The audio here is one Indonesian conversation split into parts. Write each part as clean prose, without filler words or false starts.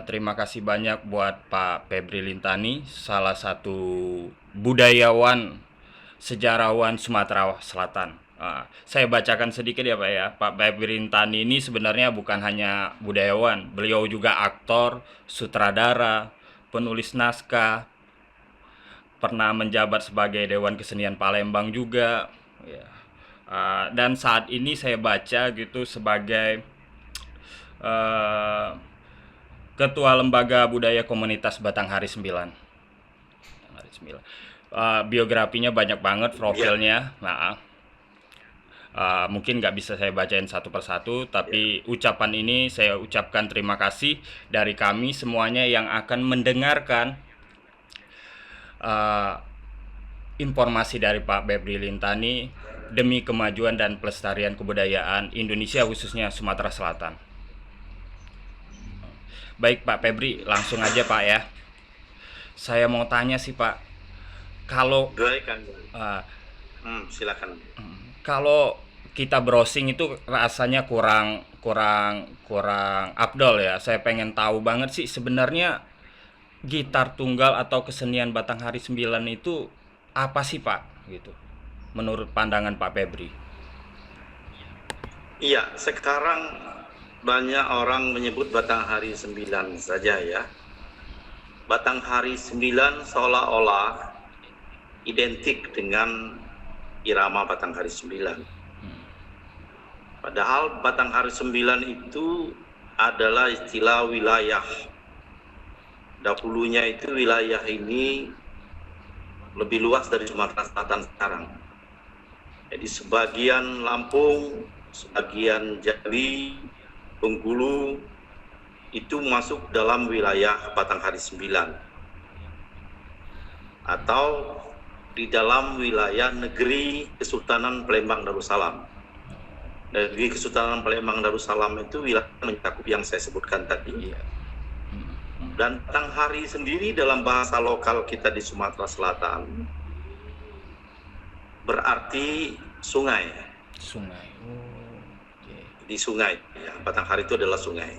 Terima kasih banyak buat Pak Febri Lintani, salah satu budayawan, sejarawan Sumatera Selatan. Saya bacakan sedikit ya Pak ya. Pak Febri Lintani ini sebenarnya bukan hanya budayawan, beliau juga aktor, sutradara, penulis naskah, pernah menjabat sebagai Dewan Kesenian Palembang juga. Ya. Dan saat ini saya baca gitu sebagai eh, Ketua Lembaga Budaya Komunitas Batanghari 9. Batanghari 9. Biografinya banyak banget, Ya, profilnya. Nah, mungkin nggak bisa saya bacain satu persatu, ya. tapi ucapan ini saya ucapkan terima kasih dari kami semuanya yang akan mendengarkan eh, informasi dari Pak Febri Lintani demi kemajuan dan pelestarian kebudayaan Indonesia, khususnya Sumatera Selatan. Baik Pak Febri, langsung aja Pak ya. Saya mau tanya sih Pak, kalau Baik, Kang. uh, Silakan. kalau kita browsing itu rasanya kurang kurang kurang afdol ya. Saya pengen tahu banget sih sebenarnya gitar tunggal atau kesenian Batanghari 9 itu apa sih Pak gitu. Menurut pandangan Pak Febri. Iya, sekarang banyak orang menyebut Batanghari 9 saja ya. Batanghari 9 seolah-olah identik dengan irama Batanghari 9. Padahal Batanghari 9 itu adalah istilah wilayah. Dahulunya itu wilayah ini lebih luas dari Sumatera Selatan sekarang. Jadi sebagian Lampung, sebagian Jambi, Bengkulu itu masuk dalam wilayah Batanghari 9 atau di dalam wilayah negeri Kesultanan Palembang Darussalam. Negeri Kesultanan Palembang Darussalam itu wilayah mencakup yang saya sebutkan tadi. Iya. Dan Batanghari sendiri dalam bahasa lokal kita di Sumatera Selatan berarti sungai. Sungai. Oh, oke. Di sungai ya, Batanghari itu adalah sungai.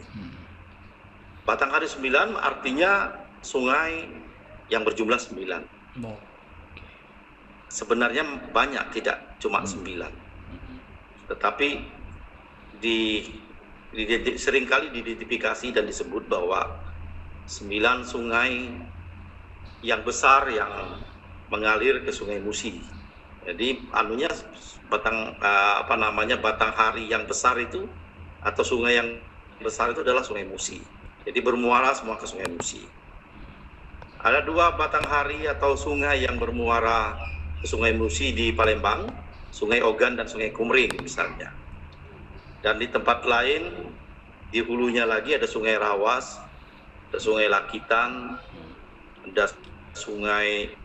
Batanghari 9 artinya sungai yang berjumlah 9. Oh, Sebenarnya banyak, tidak cuma 9. Tetapi seringkali diidentifikasi dan disebut bahwa 9 sungai yang besar yang mengalir ke Sungai Musi. Jadi Batanghari yang besar itu atau sungai yang besar itu adalah Sungai Musi. Jadi bermuara semua ke Sungai Musi. Ada 2 Batanghari atau sungai yang bermuara ke Sungai Musi di Palembang, Sungai Ogan dan Sungai Kumring misalnya. Dan di tempat lain di hulunya lagi ada Sungai Rawas, ada Sungai Lakitan, ada Sungai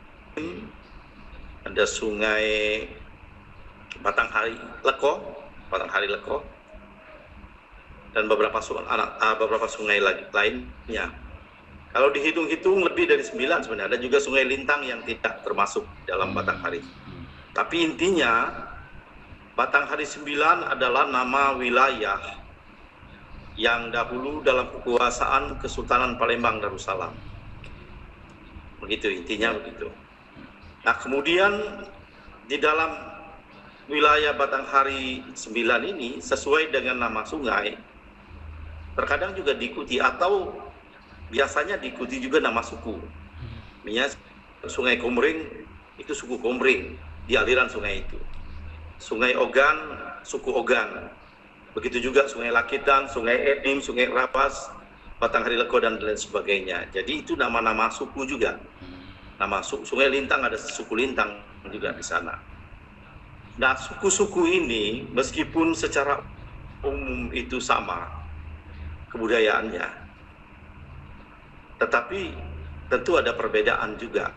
Batanghari Leko, dan beberapa sungai lainnya. Kalau dihitung-hitung lebih dari 9 sebenarnya. Ada juga Sungai Lintang yang tidak termasuk dalam Batanghari. Tapi intinya Batanghari 9 adalah nama wilayah yang dahulu dalam kekuasaan Kesultanan Palembang Darussalam. Begitu intinya begitu. Nah, kemudian di dalam wilayah Batanghari 9 ini sesuai dengan nama sungai terkadang juga diikuti atau biasanya diikuti juga nama suku. Misalnya Sungai Kumring itu suku Kumring di aliran sungai itu. Sungai Ogan, suku Ogan. Begitu juga Sungai Lakitan, Sungai Edim, Sungai Rapas, Batanghari Leko dan lain sebagainya. Jadi itu nama-nama suku juga. Nama Sungai Lintang ada suku Lintang juga di sana. Nah, suku-suku ini meskipun secara umum itu sama kebudayaannya, tetapi tentu ada perbedaan juga.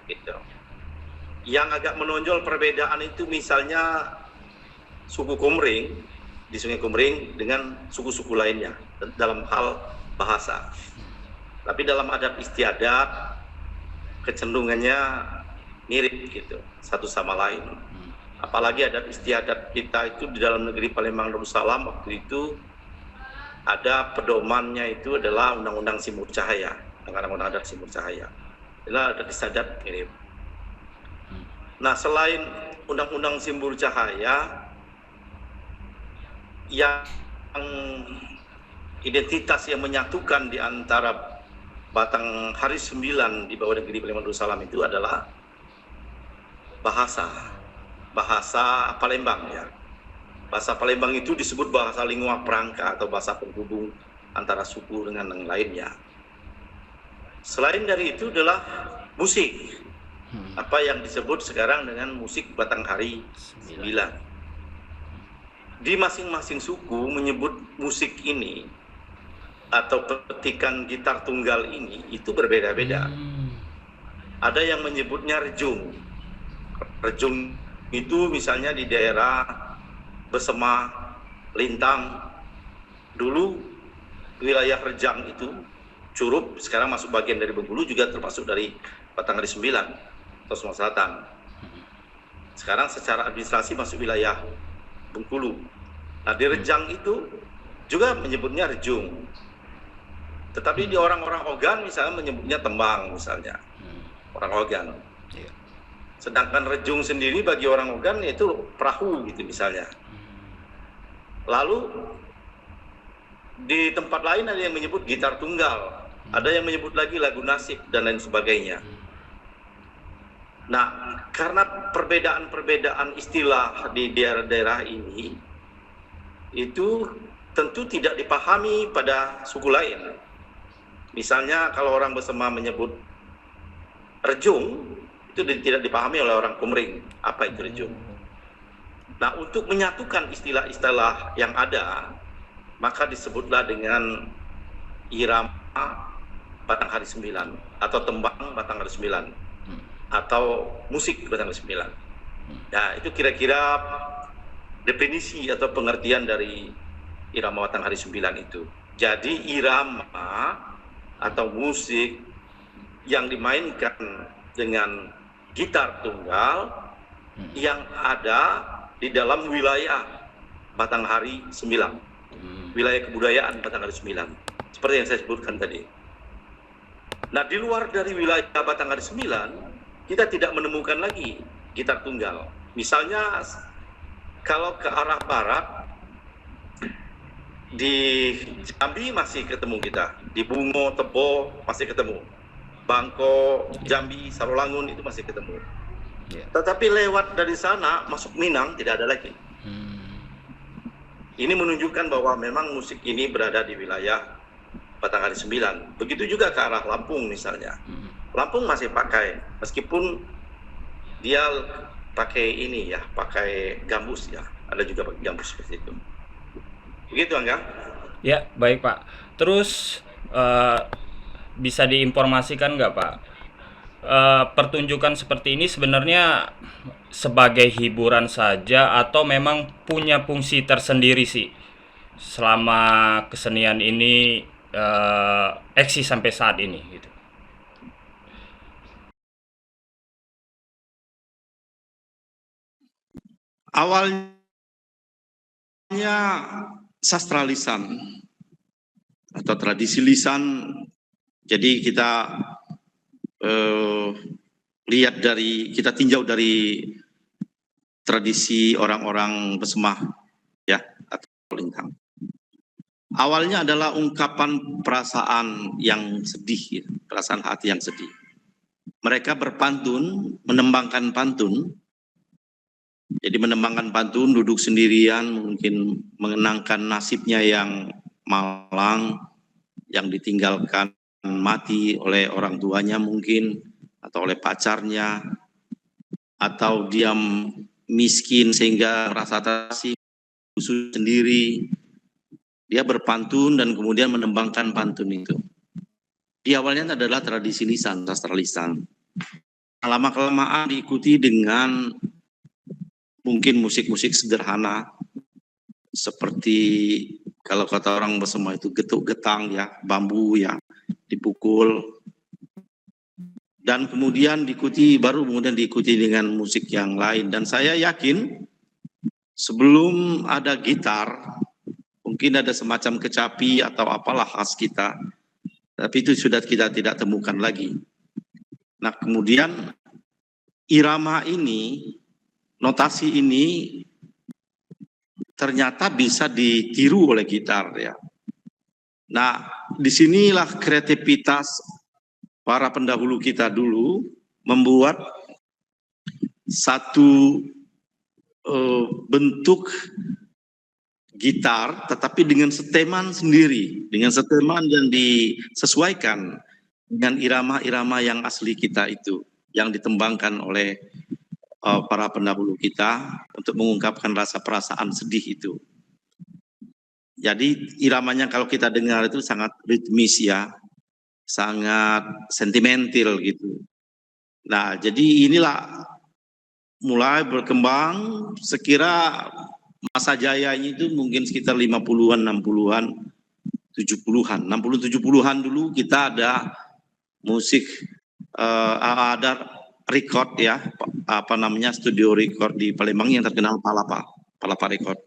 Gitu. Yang agak menonjol perbedaan itu misalnya suku Kumring di Sungai Kumring dengan suku-suku lainnya dalam hal bahasa. Tapi dalam adat istiadat kecenderungannya mirip gitu satu sama lain. Apalagi adat istiadat kita itu di dalam negeri Palembang Darussalam waktu itu ada pedomannya itu adalah Undang-Undang Simbol Cahaya, Undang-Undang Adat Simbol Cahaya. Adalah adat istiadat mirip. Nah, selain Undang-Undang Simbol Cahaya yang identitas yang menyatukan di antara Batang Hari 9 di bawah negeri Palembang Darussalam itu adalah bahasa Palembang ya. Bahasa Palembang itu disebut bahasa lingua franca atau bahasa penghubung antara suku dengan yang lainnya. Selain dari itu adalah musik, apa yang disebut sekarang dengan musik Batanghari 9. Di masing-masing suku menyebut musik ini atau petikan gitar tunggal ini itu berbeda-beda. Ada yang menyebutnya rejung. Rejung itu misalnya di daerah Besema, Lintang. Dulu wilayah Rejang itu, Curup, sekarang masuk bagian dari Bengkulu, juga termasuk dari Batanghari 9 atau Sumatera Selatan. Sekarang secara administrasi masuk wilayah Bengkulu. Nah, di Rejang itu juga menyebutnya rejung. Tetapi di orang-orang Ogan misalnya menyebutnya tembang misalnya. Orang Ogan. Sedangkan rejung sendiri bagi orang Ogan itu perahu gitu misalnya. Lalu di tempat lain ada yang menyebut gitar tunggal, ada yang menyebut lagi lagu nasib dan lain sebagainya. Nah, karena perbedaan-perbedaan istilah di daerah-daerah ini itu tentu tidak dipahami pada suku lain. Misalnya kalau orang Besema menyebut rejung, itu tidak dipahami oleh orang Kumring. Apa itu rejung? Nah, untuk menyatukan istilah-istilah yang ada, maka disebutlah dengan irama Batanghari 9 atau tembang Batanghari 9 atau musik Batanghari 9. Nah, itu kira-kira definisi atau pengertian dari irama Batanghari 9 itu. Jadi irama atau musik yang dimainkan dengan gitar tunggal yang ada di dalam wilayah Batanghari 9, wilayah kebudayaan Batanghari 9, seperti yang saya sebutkan tadi. Nah, di luar dari wilayah Batanghari 9, kita tidak menemukan lagi gitar tunggal. Misalnya, kalau ke arah barat, di Jambi masih ketemu kita, di Bungo, Tebo masih ketemu, Bangko, Jambi, Sarolangun itu masih ketemu. Tetapi lewat dari sana masuk Minang tidak ada lagi. Ini menunjukkan bahwa memang musik ini berada di wilayah Batanghari 9. Begitu juga ke arah Lampung misalnya. Lampung masih pakai, meskipun dia pakai ini ya, pakai gambus ya. Ada juga pakai gambus seperti itu. Begitu, Angga? Ya, baik Pak. Terus bisa diinformasikan nggak Pak? Pertunjukan seperti ini sebenarnya sebagai hiburan saja atau memang punya fungsi tersendiri sih selama kesenian ini eksis sampai saat ini gitu. Awalnya sastra lisan atau tradisi lisan. Jadi kita kita tinjau dari tradisi orang-orang Besema ya atau Lintang. Awalnya adalah ungkapan perasaan yang sedih, ya, perasaan hati yang sedih. Mereka berpantun, menembangkan pantun. Jadi menembangkan pantun, duduk sendirian, mungkin mengenangkan nasibnya yang malang, yang ditinggalkan mati oleh orang tuanya mungkin, atau oleh pacarnya, atau dia miskin sehingga merasa terasing sendiri. Dia berpantun dan kemudian menembangkan pantun itu. Di awalnya adalah tradisi lisan, sastra lisan. Lama-kelamaan diikuti dengan mungkin musik-musik sederhana, seperti kalau kata orang Besema itu getuk getang ya, bambu ya, dipukul. Dan kemudian baru kemudian diikuti dengan musik yang lain. Dan saya yakin sebelum ada gitar, mungkin mungkin ada semacam kecapi atau apalah khas kita, tapi itu sudah kita tidak temukan lagi. Nah, kemudian irama ini, notasi ini ternyata bisa ditiru oleh gitar ya. Nah, disinilah kreativitas para pendahulu kita dulu membuat satu bentuk gitar tetapi dengan seteman sendiri, dengan seteman yang disesuaikan dengan irama-irama yang asli kita itu, yang ditembangkan oleh para pendahulu kita untuk mengungkapkan rasa perasaan sedih itu. Jadi iramanya kalau kita dengar itu sangat ritmis ya, sangat sentimental gitu. Nah, jadi inilah mulai berkembang, sekira masa jayanya itu mungkin sekitar 50-an, 60-an, 70-an. 60 70-an dulu kita ada musik, ada record ya, apa namanya, studio record di Palembang yang terkenal Palapa Record.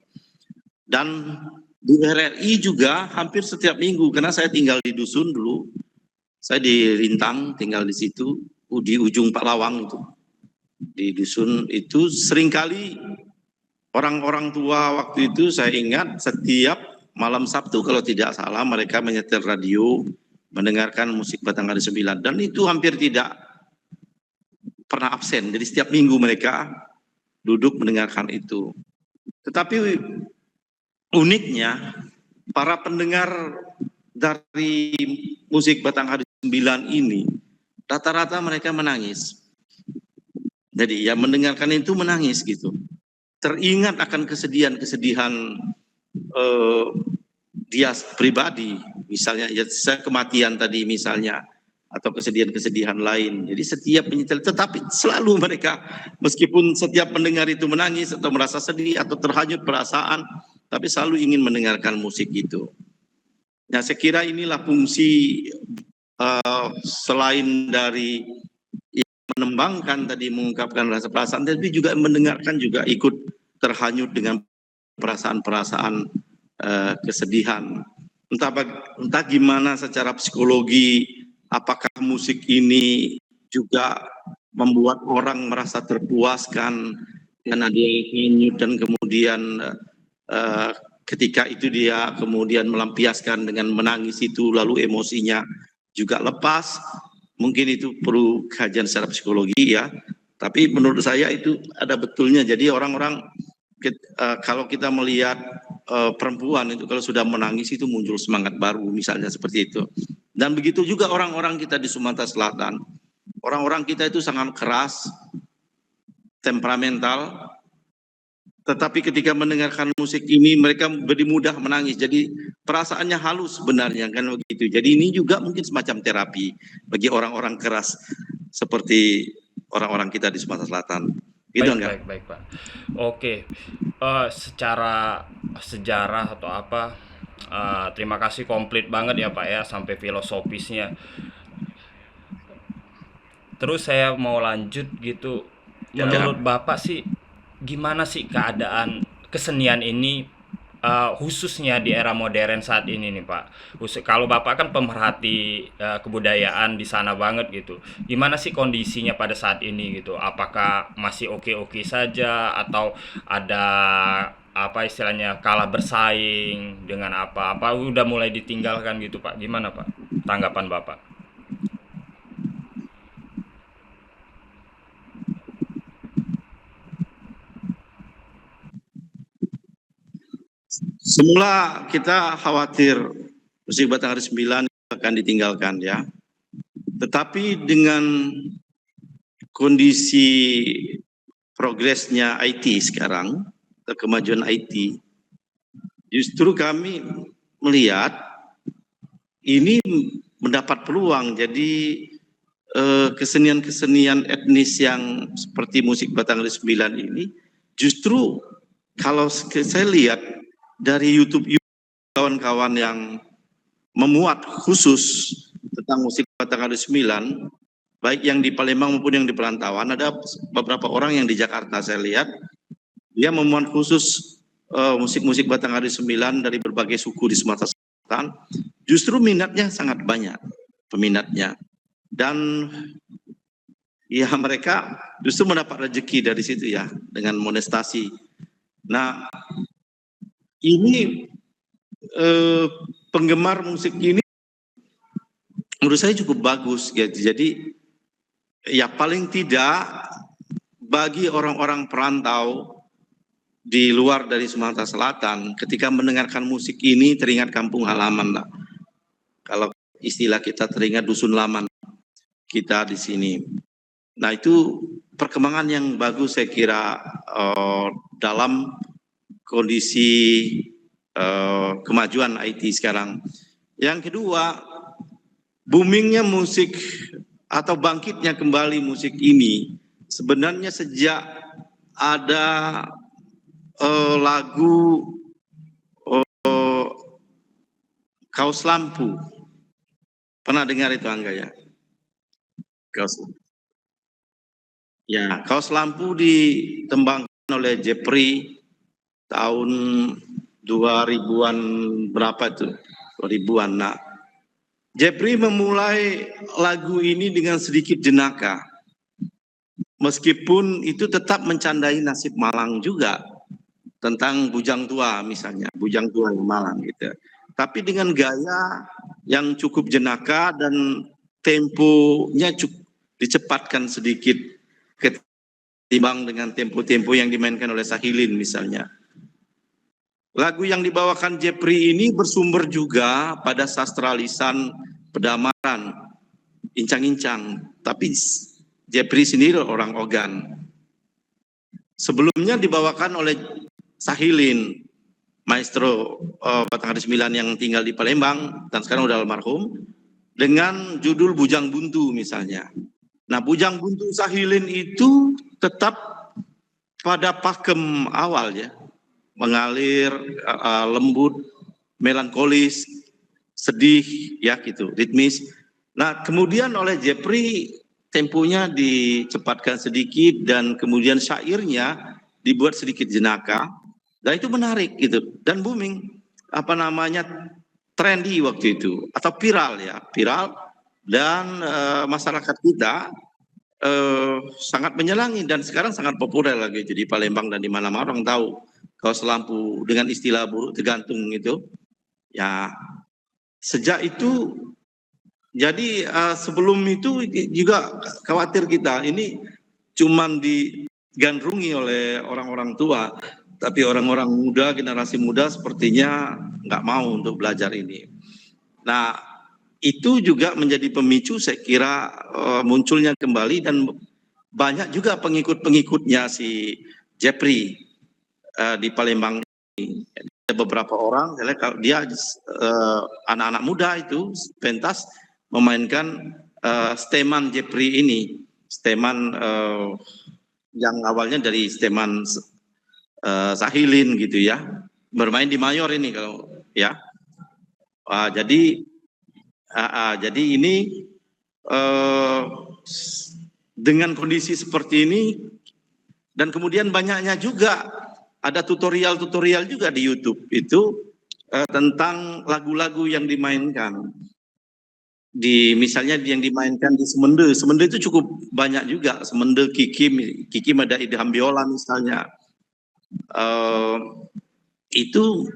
Dan di RRI juga hampir setiap minggu, karena saya tinggal di dusun dulu, saya di Rintang, tinggal di situ, di ujung Paklawang itu. Di dusun itu seringkali orang-orang tua waktu itu saya ingat setiap malam Sabtu kalau tidak salah mereka menyetel radio, mendengarkan musik Batanghari 9 dan itu hampir tidak pernah absen. Jadi setiap minggu mereka duduk mendengarkan itu. Tetapi uniknya para pendengar dari musik Batanghari 9 ini rata-rata mereka menangis. Jadi ya mendengarkan itu menangis gitu. Teringat akan kesedihan-kesedihan dia pribadi, misalnya ya kematian tadi misalnya, atau kesedihan-kesedihan lain. Jadi setiap penyetel, tetapi selalu mereka meskipun setiap mendengar itu menangis atau merasa sedih atau terhanyut perasaan, tapi selalu ingin mendengarkan musik itu. Nah, saya kira inilah fungsi selain dari menembangkan tadi, mengungkapkan rasa perasaan, tapi juga mendengarkan juga ikut terhanyut dengan perasaan-perasaan kesedihan. Entah gimana secara psikologi, apakah musik ini juga membuat orang merasa terpuaskan karena dia hanyut dan kemudian ketika itu dia kemudian melampiaskan dengan menangis itu, lalu emosinya juga lepas. Mungkin itu perlu kajian secara psikologi ya, tapi menurut saya itu ada betulnya. Jadi orang-orang kalau kita melihat perempuan itu kalau sudah menangis itu muncul semangat baru misalnya seperti itu. Dan begitu juga orang-orang kita di Sumatera Selatan, orang-orang kita itu sangat keras, temperamental, tetapi ketika mendengarkan musik ini mereka lebih mudah menangis. Jadi perasaannya halus sebenarnya kan begitu. Jadi ini juga mungkin semacam terapi bagi orang-orang keras seperti orang-orang kita di Sumatera Selatan. Gitu enggak? Baik, Pak. Oke, secara sejarah atau apa, terima kasih, komplit banget ya Pak ya, sampai filosofisnya. Terus saya mau lanjut gitu, menurut Bapak sih gimana sih keadaan kesenian ini, khususnya di era modern saat ini nih Pak? Kalau Bapak kan pemerhati kebudayaan di sana banget gitu. Gimana sih kondisinya pada saat ini gitu? Apakah masih oke-oke saja atau ada apa istilahnya kalah bersaing dengan apa udah mulai ditinggalkan gitu Pak? Gimana Pak? Tanggapan Bapak? Semula kita khawatir musik Batanghari 9 akan ditinggalkan ya. Tetapi dengan kondisi progresnya IT sekarang, kemajuan IT, justru kami melihat ini mendapat peluang. Jadi kesenian-kesenian etnis yang seperti musik Batanghari 9 ini justru kalau saya lihat dari YouTube kawan-kawan yang memuat khusus tentang musik Batanghari 9, baik yang di Palembang maupun yang di perantauan, ada beberapa orang yang di Jakarta saya lihat dia memuat khusus musik-musik Batanghari 9 dari berbagai suku di Sumatera Selatan, justru minatnya sangat banyak, peminatnya. Dan ya mereka justru mendapat rezeki dari situ ya, dengan monetasi. Nah, ini penggemar musik ini menurut saya cukup bagus gitu. Jadi ya paling tidak bagi orang-orang perantau di luar dari Sumatera Selatan, ketika mendengarkan musik ini teringat kampung halaman lah. Kalau istilah kita teringat dusun laman kita di sini. Nah itu perkembangan yang bagus saya kira dalam kondisi kemajuan IT sekarang. Yang kedua, boomingnya musik atau bangkitnya kembali musik ini sebenarnya sejak ada lagu Kaos Lampu. Pernah dengar itu Angga ya? Kaos. Ya, Kaos Lampu ditembangkan oleh Jepri tahun 2000-an berapa itu? 2000-an. Nah, Jepri memulai lagu ini dengan sedikit jenaka. Meskipun itu tetap mencandai nasib Malang juga. Tentang bujang tua misalnya, bujang tua di Malang gitu. Tapi dengan gaya yang cukup jenaka dan temponya cukup dicepatkan sedikit ketimbang dengan tempo-tempo yang dimainkan oleh Sahilin misalnya. Lagu yang dibawakan Jepri ini bersumber juga pada sastra lisan Pedamaran, Incang-Incang. Tapi Jepri sendiri orang Ogan. Sebelumnya dibawakan oleh Sahilin, maestro Batanghari 9 yang tinggal di Palembang dan sekarang udah almarhum, dengan judul Bujang Buntu misalnya. Nah, Bujang Buntu Sahilin itu tetap pada pakem awal ya, mengalir lembut, melankolis, sedih ya gitu, ritmis. Nah, kemudian oleh Jepri temponya dicepatkan sedikit dan kemudian syairnya dibuat sedikit jenaka. Dan itu menarik gitu dan booming, trendy waktu itu atau viral ya, viral dan masyarakat kita sangat menyelangi dan sekarang sangat populer lagi jadi Palembang dan di mana-mana orang tahu Kaos Lampu dengan istilah buruk tergantung itu. Ya sejak itu jadi sebelum itu juga khawatir kita ini cuman digandrungi oleh orang-orang tua. Tapi orang-orang muda, generasi muda sepertinya nggak mau untuk belajar ini. Nah, itu juga menjadi pemicu saya kira munculnya kembali dan banyak juga pengikut-pengikutnya si Jepri di Palembang ini. Ada beberapa orang, kalau dia anak-anak muda itu pentas memainkan steman Jepri ini, steman yang awalnya dari steman Sahilin gitu ya, bermain di Mayor ini kalau ya. Jadi ini dengan kondisi seperti ini dan kemudian banyaknya juga ada tutorial-tutorial juga di YouTube itu tentang lagu-lagu yang dimainkan. Misalnya yang dimainkan di Semende. Semende itu cukup banyak juga. Semende Kiki ada Idham Biola misalnya. Itu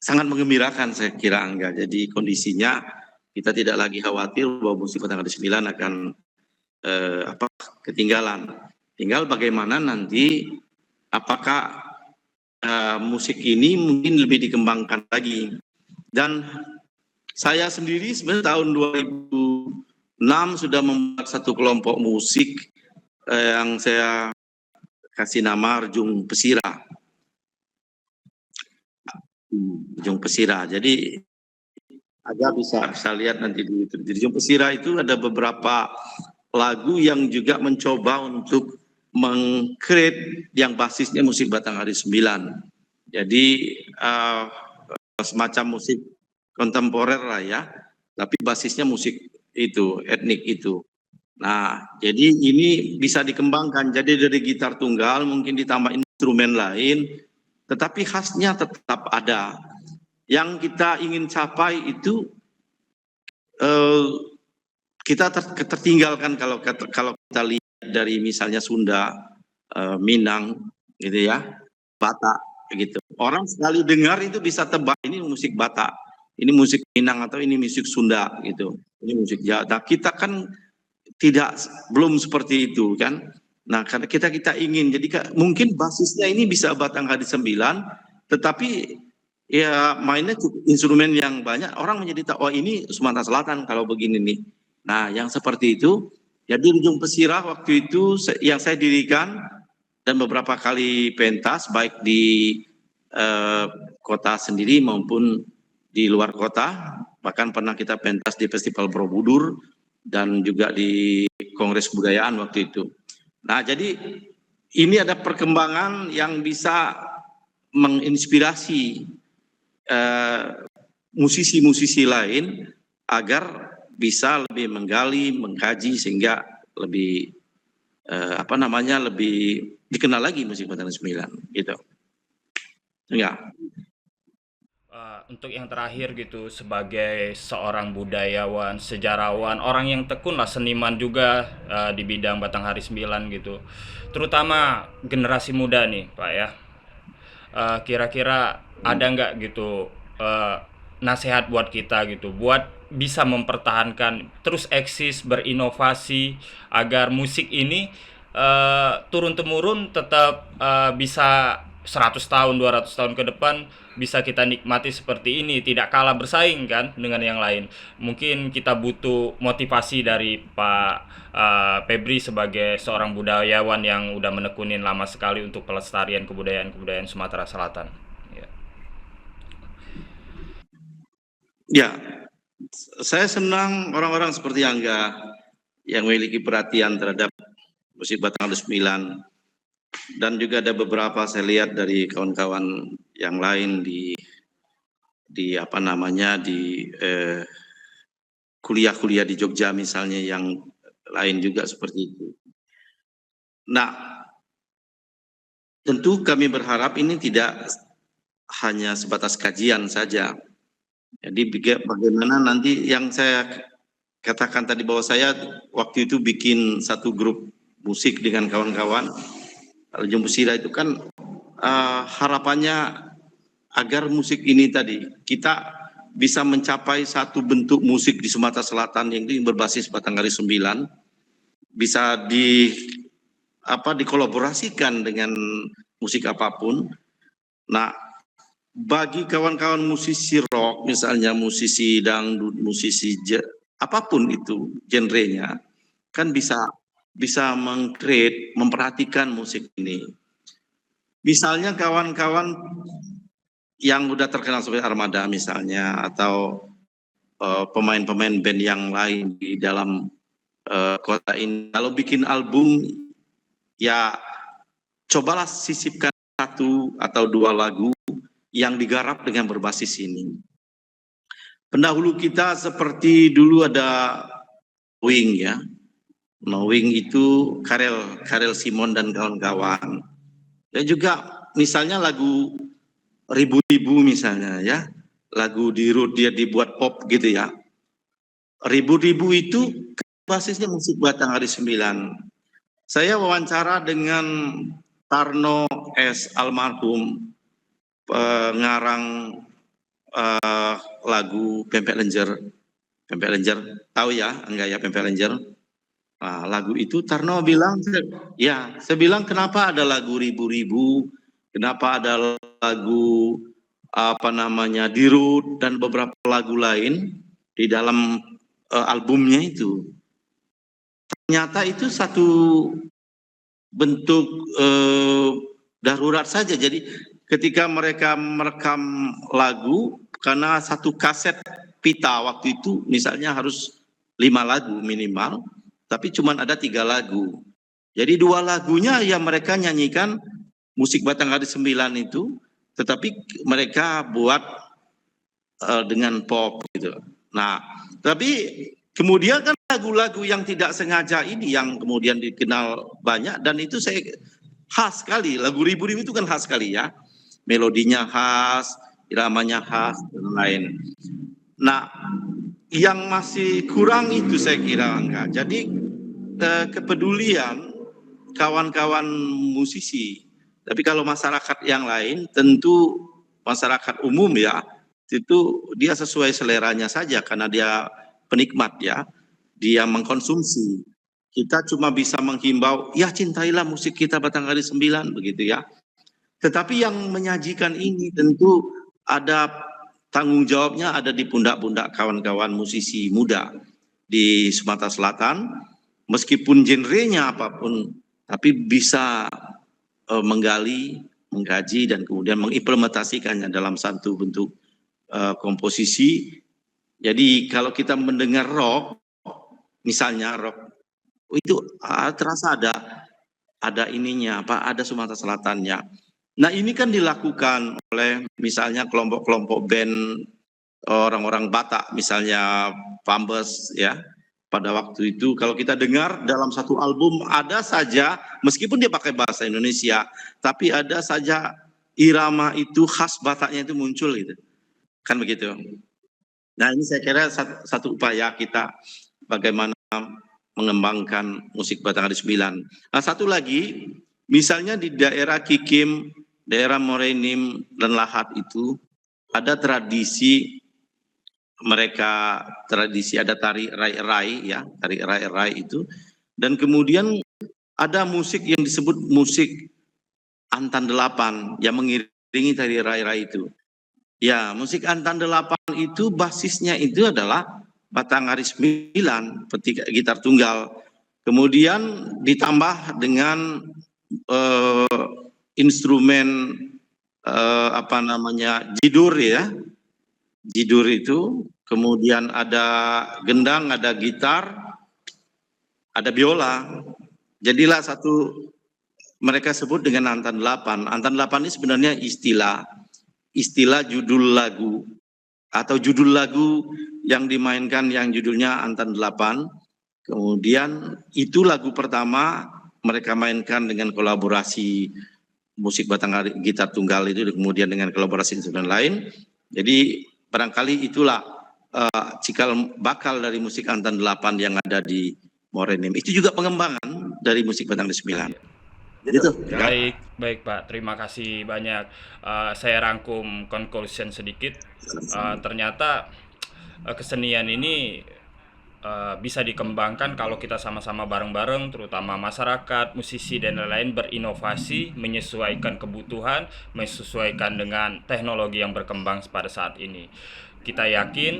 sangat mengembirakan saya kira Angga. Jadi kondisinya kita tidak lagi khawatir bahwa musik Batanghari 9 akan ketinggalan. Tinggal bagaimana nanti apakah musik ini mungkin lebih dikembangkan lagi. Dan saya sendiri sebenarnya tahun 2006 sudah membuat satu kelompok musik yang saya kasih nama Rejung Pesira. Rejung Pesira. Jadi agak bisa lihat nanti di YouTube. Di Rejung Pesira itu ada beberapa lagu yang juga mencoba untuk meng-create yang basisnya musik Batanghari 9. Jadi semacam musik kontemporer lah ya, tapi basisnya musik itu, etnik itu. Nah, jadi ini bisa dikembangkan. Jadi dari gitar tunggal mungkin ditambah instrumen lain tetapi khasnya tetap ada. Yang kita ingin capai itu kita tertinggalkan kalau kita lihat dari misalnya Sunda, Minang, gitu ya, Batak, gitu. Orang sekali dengar itu bisa tebak ini musik Batak, ini musik Minang atau ini musik Sunda, gitu. Ini musik Jawa. Nah, kita kan belum seperti itu kan. Nah, karena kita ingin, jadi mungkin basisnya ini bisa Batang Hari 9, tetapi ya mainnya instrumen yang banyak, orang menjadi tahu, oh ini Sumatera Selatan kalau begini nih. Nah, yang seperti itu, jadi Ujung Pesirah waktu itu yang saya dirikan dan beberapa kali pentas, baik di kota sendiri maupun di luar kota, bahkan pernah kita pentas di Festival Borobudur dan juga di Kongres Kebudayaan waktu itu. Nah, jadi ini ada perkembangan yang bisa menginspirasi musisi-musisi lain agar bisa lebih menggali, mengkaji sehingga lebih lebih dikenal lagi musik Batang 9 gitu. Enggak. Untuk yang terakhir gitu, sebagai seorang budayawan, sejarawan, orang yang tekun lah, seniman juga di bidang Batanghari 9 gitu, terutama generasi muda nih Pak ya, kira-kira ada nggak gitu nasihat buat kita gitu, buat bisa mempertahankan, terus eksis, berinovasi, agar musik ini turun-temurun tetap bisa 100 tahun, 200 tahun ke depan bisa kita nikmati seperti ini, tidak kalah bersaing kan dengan yang lain. Mungkin kita butuh motivasi dari Pak Febri sebagai seorang budayawan yang udah menekunin lama sekali untuk pelestarian kebudayaan Sumatera Selatan. Ya, saya senang orang-orang seperti Angga yang memiliki perhatian terhadap musik Batanghari 9. Dan juga ada beberapa saya lihat dari kawan-kawan yang lain di kuliah-kuliah di Jogja misalnya, yang lain juga seperti itu. Nah, tentu kami berharap ini tidak hanya sebatas kajian saja. Jadi bagaimana nanti yang saya katakan tadi, bahwa saya waktu itu bikin satu grup musik dengan kawan-kawan Ujung Pesirah itu kan harapannya agar musik ini tadi kita bisa mencapai satu bentuk musik di Sumatera Selatan yang berbasis Batanghari 9, bisa dikolaborasikan dengan musik apapun. Nah, bagi kawan-kawan musisi rock misalnya, musisi dangdut, musisi apapun itu genrenya, kan bisa memperhatikan musik ini. Misalnya kawan-kawan yang udah terkenal seperti Armada misalnya, atau pemain-pemain band yang lain di dalam kota ini, kalau bikin album ya cobalah sisipkan 1 atau 2 lagu yang digarap dengan berbasis ini. Pendahulu kita seperti dulu ada Wing ya. Wing itu Karel Simon dan kawan-kawan. Dan juga misalnya lagu Ribu-Ribu misalnya ya, lagu dia dibuat pop gitu ya. Ribu-Ribu itu basisnya musik Batanghari 9. Saya wawancara dengan Tarno S. almarhum, pengarang lagu Pempek Lenjer. Pempek Lenjer, tahu ya? Enggak ya Pempek Lenjer? Nah, lagu itu Tarno bilang, ya, saya bilang kenapa ada lagu Ribu-Ribu, kenapa ada lagu Dirut dan beberapa lagu lain di dalam albumnya itu. Ternyata itu satu bentuk darurat saja. Jadi ketika mereka merekam lagu, karena satu kaset pita waktu itu misalnya harus 5 lagu minimal, tapi cuma ada 3 lagu. Jadi 2 lagunya ya mereka nyanyikan musik Batanghari 9 itu, tetapi mereka buat dengan pop gitu. Nah, tapi kemudian kan lagu-lagu yang tidak sengaja ini yang kemudian dikenal banyak, dan itu saya khas sekali. Lagu Ribu-Ribu itu kan khas sekali ya. melodinya khas, iramanya khas, dan lain. Nah, yang masih kurang itu saya kira, Angga. Jadi kepedulian kawan-kawan musisi. Tapi kalau masyarakat yang lain, tentu masyarakat umum ya, itu dia sesuai seleranya saja karena dia penikmat ya, dia mengkonsumsi. Kita cuma bisa menghimbau, ya cintailah musik kita Batanghari 9 begitu ya. Tetapi yang menyajikan ini tentu ada tanggung jawabnya ada di pundak-pundak kawan-kawan musisi muda di Sumatera Selatan, meskipun genrenya apapun, tapi bisa menggali, mengkaji, dan kemudian mengimplementasikannya dalam satu bentuk komposisi. Jadi kalau kita mendengar rock, misalnya rock, itu terasa ada ininya, ada Sumatera Selatannya. Nah ini kan dilakukan oleh misalnya kelompok-kelompok band orang-orang Batak, misalnya Pambes ya. Pada waktu itu kalau kita dengar dalam satu album ada saja, meskipun dia pakai bahasa Indonesia, tapi ada saja irama itu khas Bataknya itu muncul gitu. Kan begitu. Nah ini saya kira satu upaya kita bagaimana mengembangkan musik Batanghari 9. Nah satu lagi, misalnya di daerah Kikim, daerah Morenim dan Lahat itu ada tradisi mereka, tradisi ada tari rai-rai ya, tari rai-rai itu, dan kemudian ada musik yang disebut musik Antan 8 yang mengiringi tari rai-rai itu. Ya, musik Antan 8 itu basisnya itu adalah Batanghari 9, petik gitar tunggal. Kemudian ditambah dengan instrumen jidur ya. Jidur itu, kemudian ada gendang, ada gitar, ada biola. Jadilah satu mereka sebut dengan Antan 8. Antan 8 ini sebenarnya istilah judul lagu atau judul lagu yang dimainkan yang judulnya Antan 8. Kemudian itu lagu pertama mereka mainkan dengan kolaborasi musik Batanghari gitar tunggal itu, kemudian dengan kolaborasi instrumen lain. Jadi barangkali itulah cikal bakal dari musik Antan 8 yang ada di Morenim. Itu juga pengembangan dari musik Batanghari 9. Gitu. Baik Pak, terima kasih banyak. Saya rangkum conclusion sedikit. Ternyata kesenian ini bisa dikembangkan kalau kita sama-sama bareng-bareng, terutama masyarakat, musisi dan lain-lain berinovasi, menyesuaikan kebutuhan, menyesuaikan dengan teknologi yang berkembang pada saat ini. Kita yakin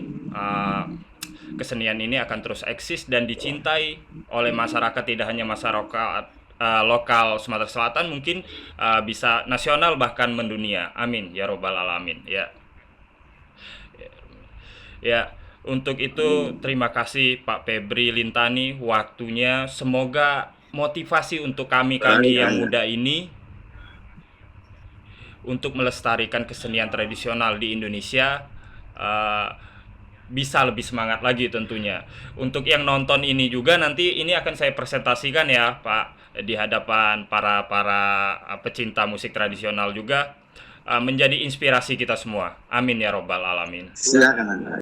kesenian ini akan terus eksis dan dicintai oleh masyarakat, tidak hanya masyarakat lokal Sumatera Selatan, mungkin bisa nasional bahkan mendunia. Amin ya robbal alamin ya. Ya, untuk itu terima kasih Pak Febri Lintani waktunya. Semoga motivasi untuk kami yang muda ini untuk melestarikan kesenian tradisional di Indonesia bisa lebih semangat lagi tentunya. Untuk yang nonton ini juga nanti ini akan saya presentasikan ya Pak di hadapan para pecinta musik tradisional juga, menjadi inspirasi kita semua. Amin ya robbal alamin. Silakan.